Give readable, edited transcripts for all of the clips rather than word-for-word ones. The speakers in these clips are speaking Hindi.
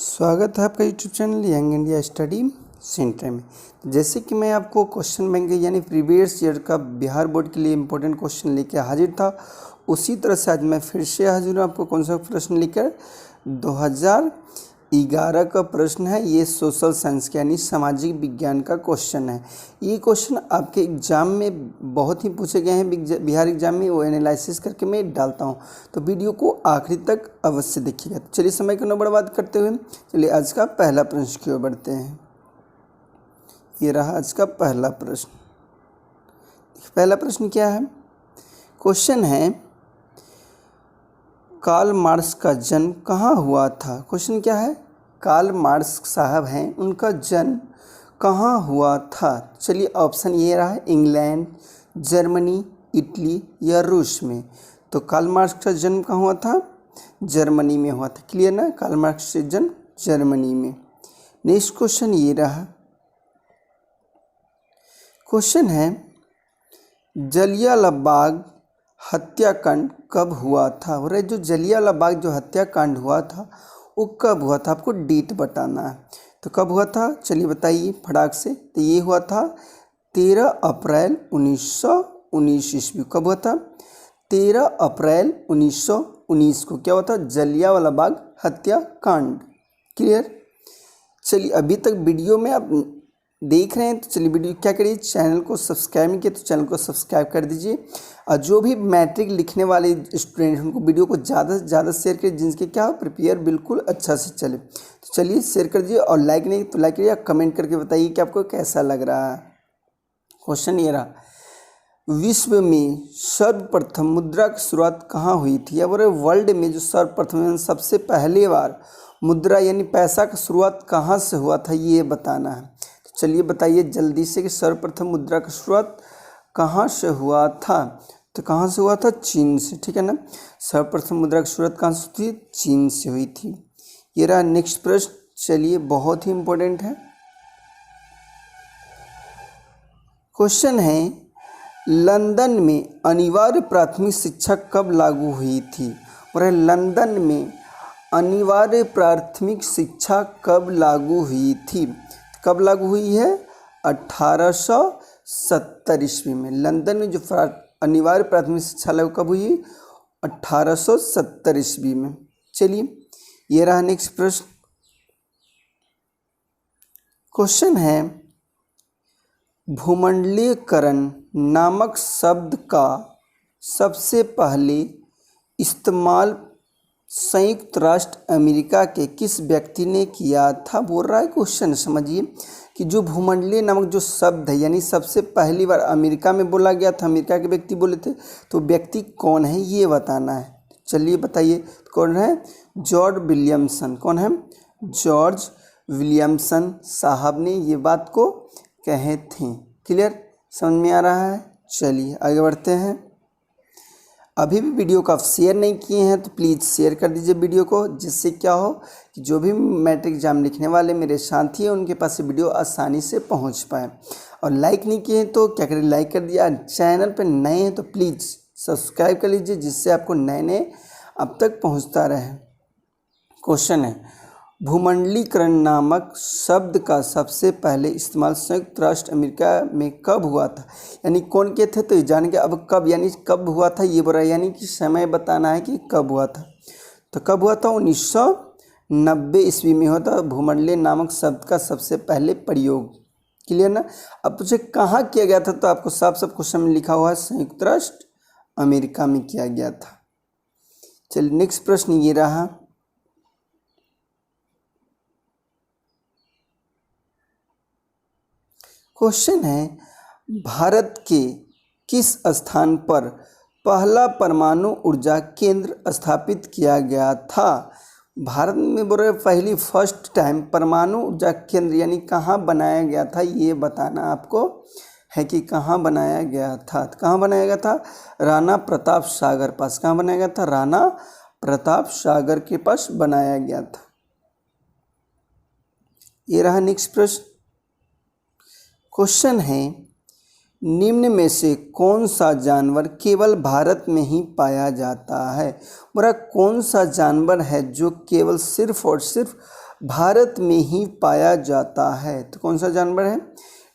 स्वागत है आपका YouTube channel young India study centre में। जैसे कि मैं आपको क्वेश्चन बैंक यानी प्रीवियस ईयर का बिहार बोर्ड के लिए इम्पोर्टेंट क्वेश्चन लेकर हाजिर था, उसी तरह से आज मैं फिर से हाजिर हूँ आपको कौन सा प्रश्न लेकर 2011 का प्रश्न है। ये सोशल साइंस का यानी सामाजिक विज्ञान का क्वेश्चन है। ये क्वेश्चन आपके एग्ज़ाम में बहुत ही पूछे गए हैं बिहार एग्जाम में, वो एनालिसिस करके मैं डालता हूँ, तो वीडियो को आखिरी तक अवश्य देखिएगा। तो चलिए समय को न बर्बाद करते हुए चलिए आज का पहला प्रश्न की ओर बढ़ते हैं। ये रहा आज का पहला प्रश्न। पहला प्रश्न क्या है? क्वेश्चन है कार्ल मार्क्स का जन्म कहाँ हुआ था। क्वेश्चन क्या है? कार्ल मार्क्स साहब हैं, उनका जन्म कहाँ हुआ था। चलिए ऑप्शन ये रहा है, इंग्लैंड, जर्मनी, इटली या रूस में। तो कार्ल मार्क्स का जन्म कहाँ हुआ था? जर्मनी में हुआ था। क्लियर ना? कार्ल मार्क्स का जन्म जर्मनी में। नेक्स्ट क्वेश्चन ये रहा। क्वेश्चन है जलियांवाला बाग हत्याकांड कब हुआ था। और जो जलियांवाला बाग जो हत्याकांड हुआ था वो कब हुआ था, आपको डेट बताना है। तो कब हुआ था चलिए बताइए फटाक से। तो ये हुआ था 13 अप्रैल 1919 ईस्वी। कब हुआ था? 13 अप्रैल 1919 को क्या हुआ था? जलियांवाला बाग हत्याकांड। क्लियर? चलिए अभी तक वीडियो में आप देख रहे हैं तो चलिए वीडियो क्या करिए, चैनल को सब्सक्राइब नहीं किया तो चैनल को सब्सक्राइब कर दीजिए। और जो भी मैट्रिक लिखने वाले स्टूडेंट हैं उनको वीडियो को ज़्यादा से ज़्यादा शेयर करिए, जिनके क्या प्रिपेयर बिल्कुल अच्छा से चले। तो चलिए शेयर कर दीजिए, और लाइक नहीं तो लाइक करिए, कमेंट करके बताइए कि आपको कैसा लग रहा है। क्वेश्चन ये रहा, विश्व में सर्वप्रथम मुद्रा की शुरुआत कहाँ हुई थी। या बोले वर्ल्ड में जो सर्वप्रथम सबसे पहली बार मुद्रा यानी पैसा का शुरुआत कहाँ से हुआ था, ये बताना है। चलिए बताइए जल्दी से कि सर्वप्रथम मुद्रा की शुरुआत कहाँ से हुआ था। तो कहाँ से हुआ था? चीन से। ठीक है ना? सर्वप्रथम मुद्रा की शुरुआत कहाँ से हुई थी? चीन से हुई थी। ये रहा नेक्स्ट प्रश्न। चलिए बहुत ही इम्पोर्टेंट है क्वेश्चन है, लंदन में अनिवार्य प्राथमिक शिक्षा कब लागू हुई थी। और लंदन में अनिवार्य प्राथमिक शिक्षा कब लागू हुई थी? कब लागू हुई है? 1870 ईस्वी में। लंदन में जो अनिवार्य प्राथमिक शिक्षा लागू कब हुई? 1870 ईस्वी में। चलिए ये रहा नेक्स्ट प्रश्न। क्वेश्चन है भूमंडलीकरण नामक शब्द का सबसे पहले इस्तेमाल संयुक्त राष्ट्र अमेरिका के किस व्यक्ति ने किया था। बोल रहा है क्वेश्चन, समझिए कि जो भूमंडलीय नामक जो शब्द है यानी सबसे पहली बार अमेरिका में बोला गया था, अमेरिका के व्यक्ति बोले थे, तो व्यक्ति कौन है ये बताना है। चलिए बताइए कौन है? George Williamson. कौन है? जॉर्ज विलियमसन साहब ने ये बात को कहे थे। क्लियर? समझ में आ रहा है? चलिए आगे बढ़ते हैं। अभी भी वीडियो को आप शेयर नहीं किए हैं तो प्लीज़ शेयर कर दीजिए वीडियो को, जिससे क्या हो कि जो भी मैट्रिक एग्जाम लिखने वाले मेरे साथी हैं उनके पास वीडियो आसानी से पहुंच पाए। और लाइक नहीं किए हैं तो क्या करें, लाइक कर दिया। चैनल पर नए हैं तो प्लीज़ सब्सक्राइब कर लीजिए, जिससे आपको नए नए अब तक पहुँचता रहे। क्वेश्चन है भूमंडलीकरण नामक शब्द का सबसे पहले इस्तेमाल संयुक्त राष्ट्र अमेरिका में कब हुआ था। यानी कौन के थे तो ये जान के अब कब यानी कब हुआ था ये बोला, यानी कि समय बताना है कि कब हुआ था। तो कब हुआ था? 1990 ईस्वी में हुआ था भूमंडलीय नामक शब्द का सबसे पहले प्रयोग। क्लियर ना? अब तुझे कहाँ किया गया था, तो आपको साफ साफ क्वेश्चन में लिखा हुआ है संयुक्त राष्ट्र अमेरिका में किया गया था। चलिए नेक्स्ट प्रश्न ये रहा। क्वेश्चन है भारत के किस स्थान पर पहला परमाणु ऊर्जा केंद्र स्थापित किया गया था। भारत में बोल रहे पहली फर्स्ट टाइम परमाणु ऊर्जा केंद्र यानी कहाँ बनाया गया था, ये बताना आपको है कि कहाँ बनाया गया था। कहाँ बनाया गया था? राणा प्रताप सागर पास। कहाँ बनाया गया था? राणा प्रताप सागर के पास बनाया गया था। ये रहा नेक्स्ट प्रश्न। क्वेश्चन है निम्न में से कौन सा जानवर केवल भारत में ही पाया जाता है। बोला कौन सा जानवर है जो केवल सिर्फ और सिर्फ भारत में ही पाया जाता है। तो कौन सा जानवर है?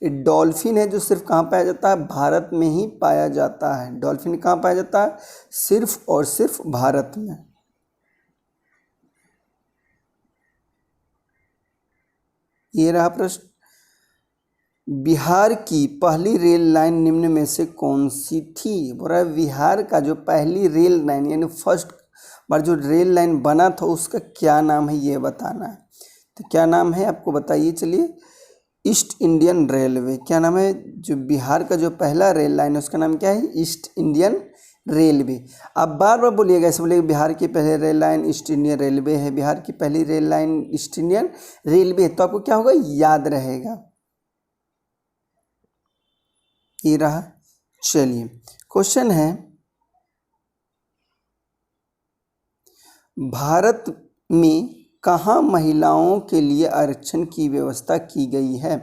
ये डॉल्फिन है, जो सिर्फ कहाँ पाया जाता है? भारत में ही पाया जाता है। डॉल्फिन कहाँ पाया जाता है? सिर्फ और सिर्फ भारत में। ये रहा प्रश्न। बिहार की पहली रेल लाइन निम्न में से कौन सी थी? बोल रहा है बिहार का जो पहली रेल लाइन यानी फर्स्ट बार जो रेल लाइन बना था उसका क्या नाम है, ये बताना है। तो क्या नाम है आपको बताइए। चलिए, ईस्ट इंडियन रेलवे। क्या नाम है? जो बिहार का जो पहला रेल लाइन है उसका नाम क्या है? East Indian railway. आप बार बार बोलिएगा, ऐसे बोलिएगा बिहार की पहली rail line east Indian railway है, बिहार की पहली rail line east Indian railway है, तो आपको क्या होगा? याद रहेगा। ये रहा। चलिए, क्वेश्चन है, भारत में कहाँ महिलाओं के लिए आरक्षण की व्यवस्था की गई है?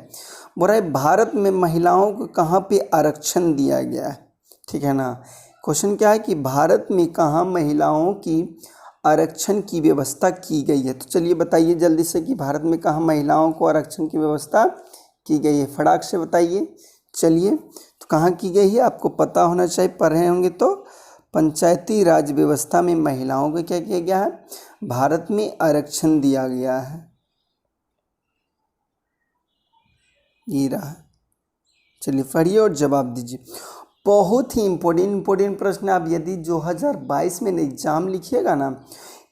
बोल रहा है भारत में महिलाओं को कहाँ पे आरक्षण दिया गया है, ठीक है ना। क्वेश्चन क्या है कि भारत में कहाँ महिलाओं की आरक्षण की व्यवस्था की गई है। तो चलिए बताइए जल्दी से कि भारत में कहाँ महिलाओं को आरक्षण की व्यवस्था की गई है, फटाक से बताइए। चलिए, तो कहाँ की गई है आपको पता होना चाहिए, पढ़े होंगे तो। पंचायती राज व्यवस्था में महिलाओं को क्या किया गया है? भारत में आरक्षण दिया गया है। ये रहा। चलिए पढ़िए और जवाब दीजिए। बहुत ही इम्पोर्टेंट प्रश्न। आप यदि 2022 में एग्जाम लिखिएगा ना,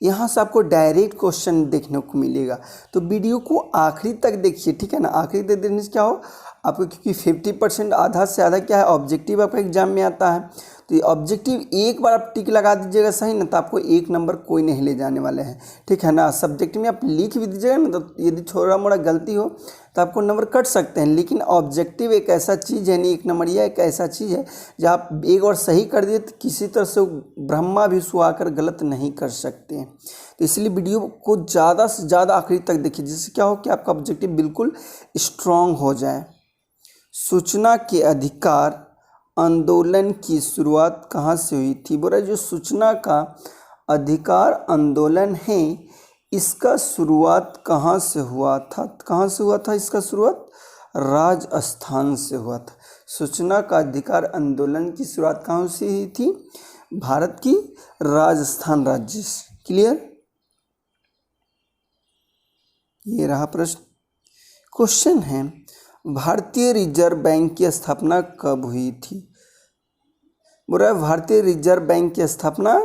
यहाँ से आपको डायरेक्ट क्वेश्चन देखने को मिलेगा, तो वीडियो को आखिरी तक देखिए, ठीक है ना। आखिरी तक देखने से क्या हो आपको, क्योंकि 50% आधा से आधा क्या है ऑब्जेक्टिव आपका एग्जाम में आता है। तो ये ऑब्जेक्टिव एक बार आप टिक लगा दीजिएगा सही ना, तो आपको 1 नंबर कोई नहीं ले जाने वाले हैं, ठीक है ना। सब्जेक्ट में आप लिख भी दीजिएगा ना, तो यदि थोड़ा मोड़ा गलती हो तो आपको नंबर कट सकते हैं, लेकिन ऑब्जेक्टिव एक ऐसा चीज़ है नहीं, 1 नंबरिया एक ऐसा चीज़ है जब आप एक बार सही कर दिए तो किसी तरह से ब्रह्मा भी सुहाकर गलत नहीं कर सकते हैं। तो इसलिए वीडियो को ज़्यादा से ज़्यादा आखिरी तक देखिए, जिससे क्या हो कि आपका ऑब्जेक्टिव बिल्कुल स्ट्रॉन्ग हो जाए। सूचना के अधिकार आंदोलन की शुरुआत कहाँ से हुई थी? बोला जो सूचना का अधिकार आंदोलन है, इसका शुरुआत कहाँ से हुआ था? कहाँ से हुआ था इसका शुरुआत? राजस्थान से हुआ था। सूचना का अधिकार आंदोलन की शुरुआत कहाँ से हुई थी? भारत की राजस्थान राज्य से। क्लियर? ये रहा प्रश्न। क्वेश्चन है, भारतीय रिजर्व बैंक की स्थापना कब हुई थी? बोल रहा है भारतीय रिजर्व बैंक की स्थापना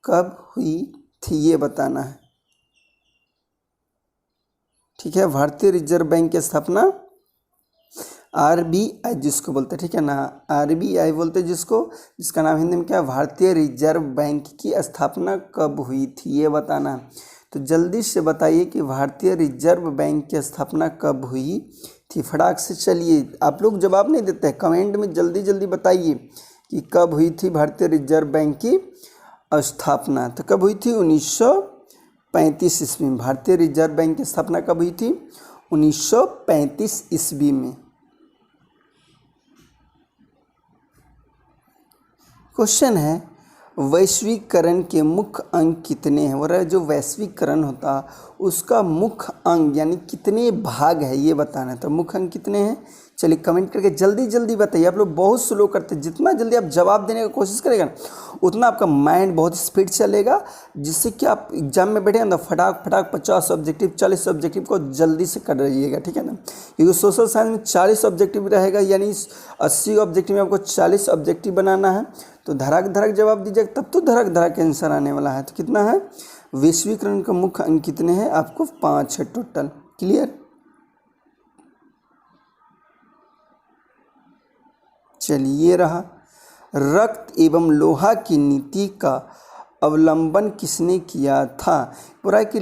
कब हुई थी, ये बताना है, ठीक है। भारतीय रिजर्व बैंक की स्थापना RBI जिसको बोलते हैं, ठीक है ना, RBI बोलते हैं जिसको, जिसका नाम हिंदी में क्या है? भारतीय रिजर्व बैंक की स्थापना कब हुई थी, ये बताना है। तो जल्दी से बताइए कि भारतीय रिजर्व बैंक की स्थापना कब हुई थी, फटाक से। चलिए, आप लोग जवाब नहीं देते हैं, कमेंट में जल्दी जल्दी बताइए कि कब हुई थी भारतीय रिजर्व बैंक की स्थापना। तो कब हुई थी? 1935 ईस्वी में। भारतीय रिजर्व बैंक की स्थापना कब हुई थी? 1935 ईस्वी में। क्वेश्चन है, वैश्वीकरण के मुख्य अंग कितने हैं? और जो वैश्वीकरण होता उसका मुख्य अंग यानी कितने भाग है, ये बताना है। तो मुख्य अंग कितने हैं? चलिए कमेंट करके जल्दी जल्दी बताइए। आप लोग बहुत स्लो करते हैं, जितना जल्दी आप जवाब देने का कोशिश करेगा ना उतना आपका माइंड बहुत स्पीड चलेगा, जिससे कि आप एग्जाम में बैठेगा ना फटाक फटाक 50 ऑब्जेक्टिव 40 ऑब्जेक्टिव को जल्दी से कर रहिएगा, ठीक है ना। क्योंकि सोशल साइंस में 40 ऑब्जेक्टिव रहेगा, यानी 80 ऑब्जेक्टिव में आपको 40 ऑब्जेक्टिव बनाना है। तो धड़ाक धड़ाक जवाब दीजिएगा, तब तो धड़ाक धड़ाक आंसर आने वाला है। तो कितना है? वैश्वीकरण का मुख्य अंग कितने हैं? आपको 5 है टोटल। क्लियर? चलिए रहा। रक्त एवं लोहा की नीति का अवलंबन किसने किया था? बोला कि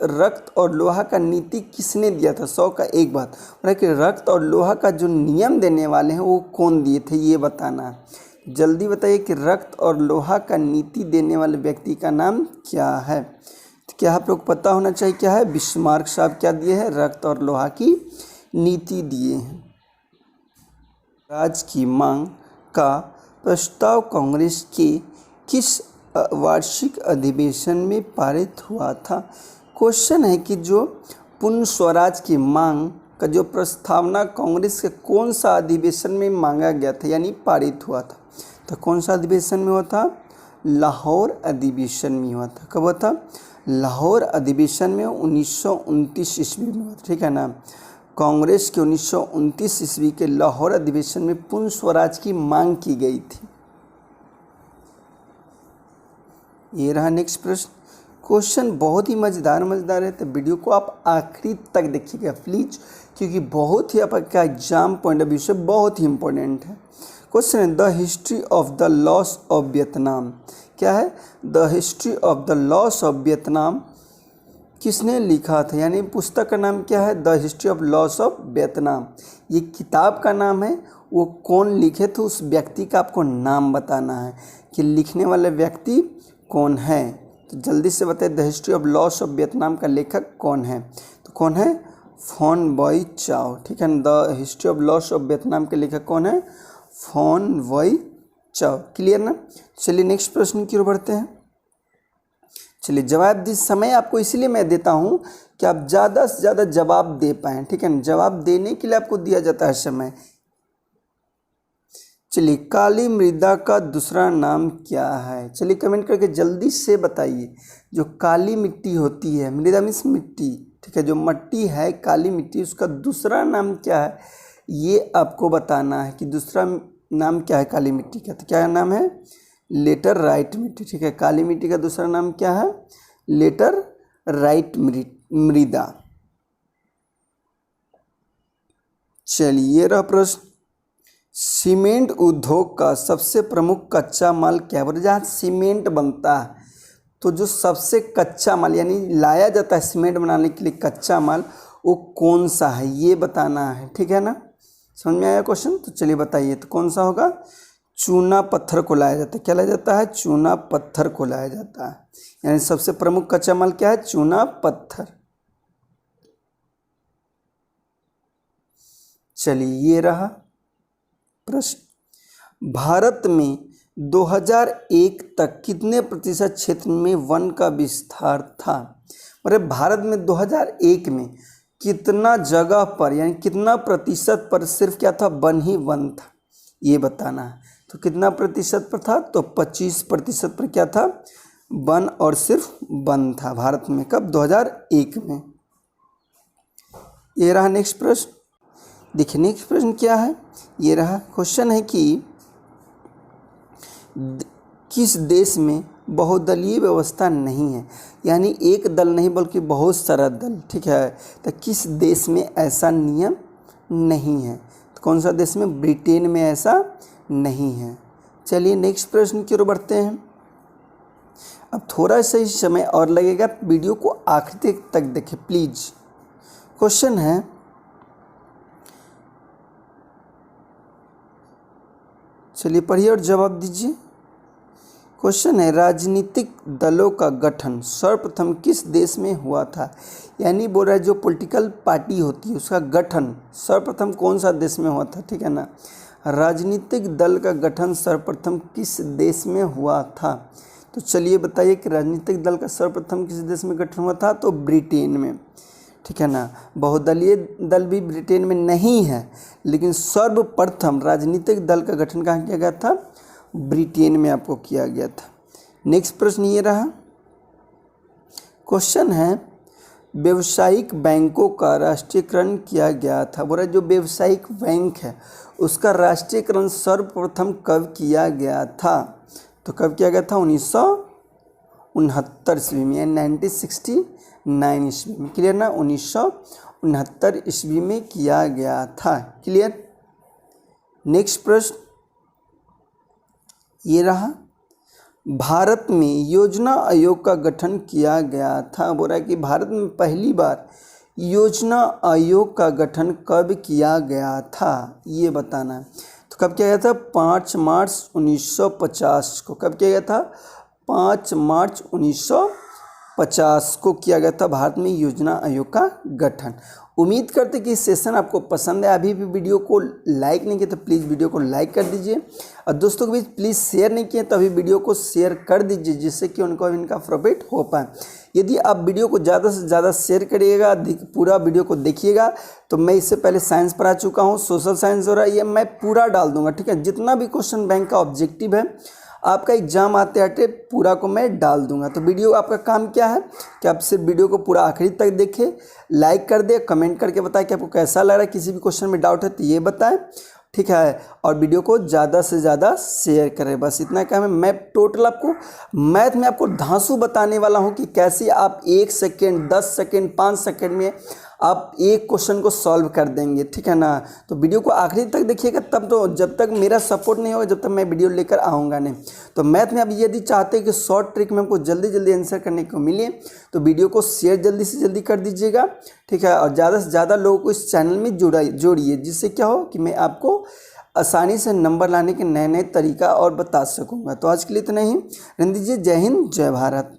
रक्त और लोहा का नीति किसने दिया था? 100 का एक बात। बोला कि रक्त और लोहा का जो नियम देने वाले हैं वो कौन दिए थे, ये बताना है। जल्दी बताइए कि रक्त और लोहा का नीति देने वाले व्यक्ति का नाम क्या है? तो क्या आप लोग पता होना चाहिए क्या है? बिस्मार्क साहब क्या दिए हैं? रक्त और लोहा की नीति दिए हैं। राज की मांग का प्रस्ताव कांग्रेस के किस वार्षिक अधिवेशन में पारित हुआ था? क्वेश्चन है कि जो पूर्ण स्वराज की मांग का जो प्रस्तावना कांग्रेस के कौन सा अधिवेशन में मांगा गया था यानी पारित हुआ था? तो कौन सा अधिवेशन में हुआ था? लाहौर अधिवेशन में हुआ था। कब हुआ था? लाहौर अधिवेशन में 1929 ईस्वी में हुआ था, ठीक है ना। कांग्रेस के 1929 ईस्वी के लाहौर अधिवेशन में पूर्ण स्वराज की मांग की गई थी। ये रहा नेक्स्ट प्रश्न। क्वेश्चन बहुत ही मज़ेदार है, तो वीडियो को आप आखिरी तक देखिएगा प्लीज, क्योंकि बहुत ही आपका एग्जाम पॉइंट ऑफ व्यू से बहुत ही इंपॉर्टेंट है। क्वेश्चन है the history of the loss of Vietnam. क्या है? The history of the loss of Vietnam किसने लिखा था, यानी पुस्तक का नाम क्या है? The history of loss of Vietnam. ये किताब का नाम है, वो कौन लिखे थे उस व्यक्ति का आपको नाम बताना है कि लिखने वाले व्यक्ति कौन है। तो जल्दी से बताइए, the history of loss of Vietnam का लेखक कौन है? तो कौन है? फॉन वॉय चाओ, ठीक है ना। The history of loss of Vietnam के लेखक कौन है? फॉन वॉय चाओ। क्लियर ना? चलिए नेक्स्ट प्रश्न की ओर बढ़ते हैं। चलिए जवाब दी समय आपको इसलिए मैं देता हूँ कि आप ज़्यादा से ज़्यादा जवाब दे पाएँ, ठीक है ना। जवाब देने के लिए आपको दिया जाता है समय। चलिए काली मृदा का दूसरा नाम क्या है? चलिए कमेंट करके जल्दी से बताइए। जो काली मिट्टी होती है, मृदा मीन्स मिट्टी, ठीक है, जो मिट्टी है काली मिट्टी, उसका दूसरा नाम क्या है ये आपको बताना है कि दूसरा नाम क्या है काली मिट्टी का। तो क्या नाम है? लेटर राइट मिट्टी, ठीक है। काली मिट्टी का दूसरा नाम क्या है? लेटर राइट मृदा। चलिए ये रहा प्रश्न। सीमेंट उद्योग का सबसे प्रमुख कच्चा माल क्या है? जहाँ सीमेंट बनता है तो जो सबसे कच्चा माल यानी लाया जाता है सीमेंट बनाने के लिए कच्चा माल, वो कौन सा है ये बताना है, ठीक है ना। समझ में आया क्वेश्चन? तो चलिए बताइए, तो कौन सा होगा? चूना पत्थर को लाया जाता है। क्या लाया जाता है? चूना पत्थर को लाया जाता है, यानी सबसे प्रमुख कच्चा माल क्या है? चूना पत्थर। चलिए ये रहा प्रश्न। भारत में 2001 तक कितने प्रतिशत क्षेत्र में वन का विस्तार था? मतलब भारत में 2001 में कितना जगह पर यानी कितना प्रतिशत पर सिर्फ क्या था? वन ही वन था, ये बताना है। तो कितना प्रतिशत पर था? तो 25% पर क्या था? वन और सिर्फ वन था भारत में। कब? 2001 में। ये रहा नेक्स्ट प्रश्न। देखिए नेक्स्ट प्रश्न क्या है, ये रहा क्वेश्चन है कि किस देश में बहुदलीय व्यवस्था नहीं है, यानी एक दल नहीं बल्कि बहुत सारा दल, ठीक है। तो किस देश में ऐसा नियम नहीं है? तो कौन सा देश में? ब्रिटेन में ऐसा नहीं है। चलिए नेक्स्ट प्रश्न की ओर बढ़ते हैं। अब थोड़ा सा ही समय और लगेगा, वीडियो को आखिरी तक देखें प्लीज। क्वेश्चन है चलिए पढ़िए और जवाब दीजिए। क्वेश्चन है राजनीतिक दलों का गठन सर्वप्रथम किस देश में हुआ था? यानी बोल रहा है जो पॉलिटिकल पार्टी होती है उसका गठन सर्वप्रथम कौन सा देश में हुआ था, ठीक है ना। राजनीतिक दल का गठन सर्वप्रथम किस देश में हुआ था? तो चलिए बताइए कि राजनीतिक दल का सर्वप्रथम किस देश में गठन हुआ था? तो ब्रिटेन में, ठीक है ना। बहुदलीय दल भी ब्रिटेन में नहीं है, लेकिन सर्वप्रथम राजनीतिक दल का गठन कहाँ किया गया था? ब्रिटेन में आपको किया गया था। नेक्स्ट प्रश्न ये रहा। क्वेश्चन है व्यावसायिक बैंकों का राष्ट्रीयकरण किया गया था। बोला जो व्यावसायिक बैंक है उसका राष्ट्रीयकरण सर्वप्रथम कब किया गया था? तो कब किया गया था? 1969 ईस्वी में, 1969 ईस्वी में। क्लियर ना? 1969 ईस्वी में किया गया था। क्लियर। नेक्स्ट प्रश्न ये रहा। भारत में योजना आयोग का गठन किया गया था। बोल रहा है कि भारत में पहली बार योजना आयोग का गठन कब किया गया था ये बताना है। तो कब किया गया था? 5 मार्च 1950 को। कब किया गया था? 5 मार्च 50 को किया गया था भारत में योजना आयोग का गठन। उम्मीद करते कि सेशन आपको पसंद है। अभी भी वीडियो को लाइक नहीं किया तो प्लीज़ वीडियो को लाइक कर दीजिए और दोस्तों के बीच प्लीज़ शेयर नहीं किए तो अभी वीडियो को शेयर कर दीजिए, जिससे कि उनको इनका प्रॉफिट हो पाए। यदि आप वीडियो को ज़्यादा से ज़्यादा शेयर करिएगा, पूरा वीडियो को देखिएगा, तो मैं इससे पहले साइंस पढ़ा चुका हूँ, सोशल साइंस हो रहा है, ये मैं पूरा डाल दूंगा, ठीक है। जितना भी क्वेश्चन बैंक का ऑब्जेक्टिव है आपका एग्जाम आते आते पूरा को मैं डाल दूंगा। तो वीडियो आपका काम क्या है कि आप सिर्फ वीडियो को पूरा आखिरी तक देखें, लाइक कर दे, कमेंट करके बताएं कि आपको कैसा लग रहा है। किसी भी क्वेश्चन में डाउट है तो ये बताएं, ठीक है। और वीडियो को ज़्यादा से ज़्यादा शेयर करें। बस इतना काम है। मैं टोटल आपको मैथ में आपको धांसू बताने वाला हूँ कि कैसे आप 1 सेकेंड, 10 सेकेंड, 5 सेकेंड में आप एक क्वेश्चन को सॉल्व कर देंगे, ठीक है ना। तो वीडियो को आखिरी तक देखिएगा, तब तो जब तक मेरा सपोर्ट नहीं होगा, जब तक मैं वीडियो लेकर आऊँगा नहीं। तो मैथ में अब यदि चाहते हैं कि शॉर्ट ट्रिक में हमको जल्दी जल्दी आंसर करने को मिले तो वीडियो को शेयर जल्दी से जल्दी कर दीजिएगा, ठीक है। और ज़्यादा से ज़्यादा लोगों को इस चैनल में जोड़िए, जिससे क्या हो कि मैं आपको आसानी से नंबर लाने के नए नए तरीका और बता सकूँगा। तो आज के लिए इतना ही। रहने दीजिए। जय हिंद, जय भारत।